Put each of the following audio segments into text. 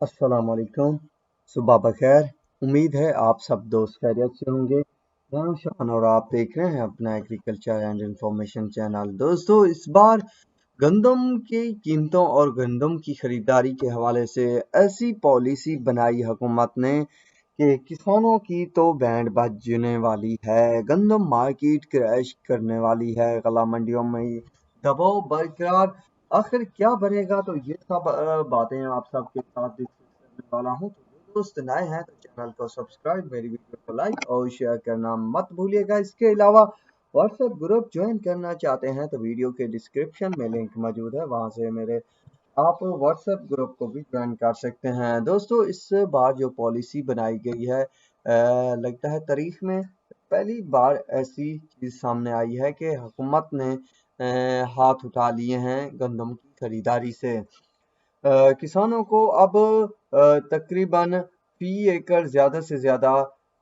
अस्सलाम वालेकुम। सुबह बखैर। उम्मीद है आप सब दोस्त खैरियत से होंगे। मैं हूं शान और आप देख रहे हैं अपना एग्रीकल्चर एंड इंफॉर्मेशन चैनल। दोस्तों, इस बार गंदम की कीमतों और गंदम की खरीदारी के हवाले से ऐसी पॉलिसी बनाई हुकूमत ने कि किसानों की तो बैंड बजने वाली है। गंदम मार्केट क्रैश करने वाली है। गला मंडियों में दबाव बरकरार। आखिर क्या बनेगा, तो ये सब बातें आप सबके साथ डिस्कस करने वाला हूँ। तो जो दोस्त नए हैं तो चैनल को सब्सक्राइब, मेरी वीडियो को लाइक और शेयर करना मत भूलिएगा। इसके अलावा व्हाट्सएप ग्रुप ज्वाइन करना चाहते हैं तो वीडियो के डिस्क्रिप्शन में लिंक मौजूद है, वहां से मेरे आप व्हाट्सएप ग्रुप को भी ज्वाइन कर सकते हैं। दोस्तों, इस बार जो पॉलिसी बनाई गई है, लगता है तारीख में पहली बार ऐसी चीज़ सामने आई है कि हुकूमत ने हाथ उठा लिए हैं गंदम की खरीदारी से। किसानों को अब तकरीबन फी एकड़ ज़्यादा से ज़्यादा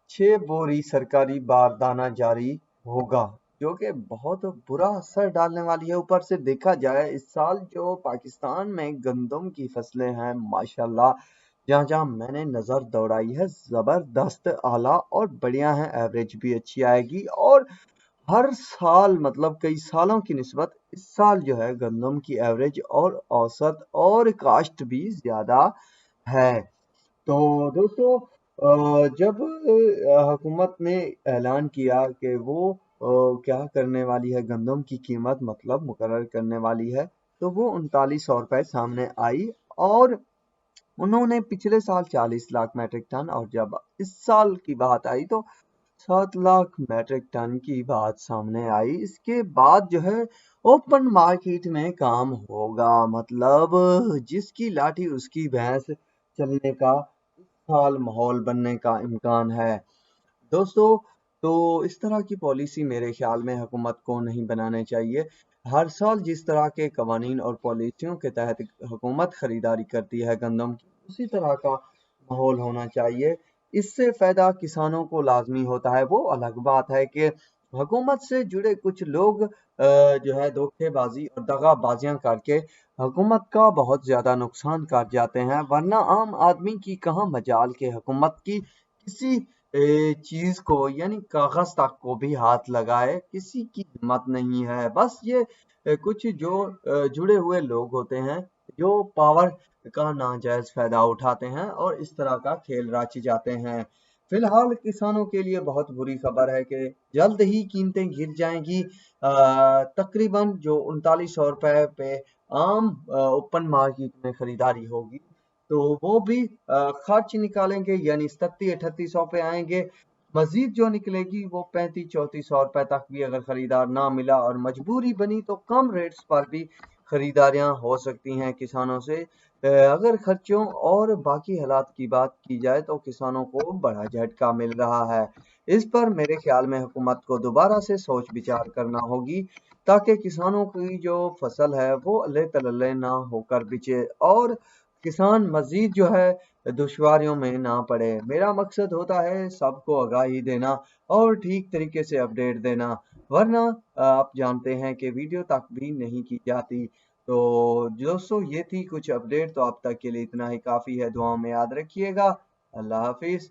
6 बोरी सरकारी बारदाना जारी होगा, जो कि बहुत बुरा असर डालने वाली है। ऊपर से देखा जाए, इस साल जो पाकिस्तान में गंदम की फसलें हैं, माशाल्लाह, जहाँ जहाँ मैंने नज़र दौड़ाई है, ज़बरदस्त आला और बढ़िया है। एवरेज भी अच्छी आएगी और हर साल, मतलब कई सालों की निस्बत इस साल जो है गंदम की एवरेज और औसत और काश्त भी ज़्यादा है। तो दोस्तों, जब हुकूमत ने ऐलान किया कि वो क्या करने वाली है, गंदम की कीमत मतलब मुकर्रर करने वाली है, तो वो 3900 रुपये सामने आई। और उन्होंने पिछले साल 40 लाख मैट्रिक टन, और जब इस साल की बात आई तो 7 लाख मैट्रिक टन की बात सामने आई। इसके बाद जो है ओपन मार्केट में काम होगा, मतलब जिसकी लाठी उसकी भैंस चलने का इस साल माहौल बनने का इम्कान है। दोस्तों, तो इस तरह की पॉलिसी मेरे ख्याल में हुकूमत को नहीं बनाने चाहिए। हर साल जिस तरह के कवानीन और पॉलिसियों के तहत हुकूमत खरीदारी करती है गंदम की, उसी तरह का माहौल होना चाहिए। इससे फ़ायदा किसानों को लाजमी होता है। वो अलग बात है कि हुकूमत से जुड़े कुछ लोग जो है धोखेबाजी और दगाबाजियां करके हुकूमत का बहुत ज़्यादा नुकसान कर जाते हैं, वरना आम आदमी की कहाँ मजाल के हुकूमत की किसी चीज को, यानी कागज तक को भी हाथ लगाए, किसी की हिम्मत नहीं है। बस ये कुछ जो जुड़े हुए लोग होते हैं, जो पावर का नाजायज फायदा उठाते हैं और इस तरह का खेल राची जाते हैं। फिलहाल किसानों के लिए बहुत बुरी खबर है कि जल्द ही कीमतें गिर जाएंगी। तकरीबन जो 3900 रुपये पे आम ओपन मार्केट में खरीदारी होगी, तो वो भी खर्च निकालेंगे, यानी 37-38 सौ पे आएंगे। मजीद जो निकलेगी वो 35-34 सौ रुपए तक भी, अगर खरीदार ना मिला और मजबूरी बनी तो कम रेट्स पर भी खरीदारियां हो सकती हैं किसानों से। अगर खर्चों और बाकी हालात की बात की जाए तो किसानों को बड़ा झटका मिल रहा है। इस पर मेरे ख्याल में हुकूमत को दोबारा से सोच विचार करना होगी, ताकि किसानों की जो फसल है वो अल्ले तल्ले ना होकर बिचे और किसान मजीद जो है दुश्वारियों में ना पड़े। मेरा मकसद होता है सबको आगाही देना और ठीक तरीके से अपडेट देना, वरना आप जानते हैं कि वीडियो तक भी नहीं की जाती। तो दोस्तों, ये थी कुछ अपडेट। तो अब तक के लिए इतना ही काफ़ी है। दुआओं में याद रखिएगा। अल्लाह हाफिज।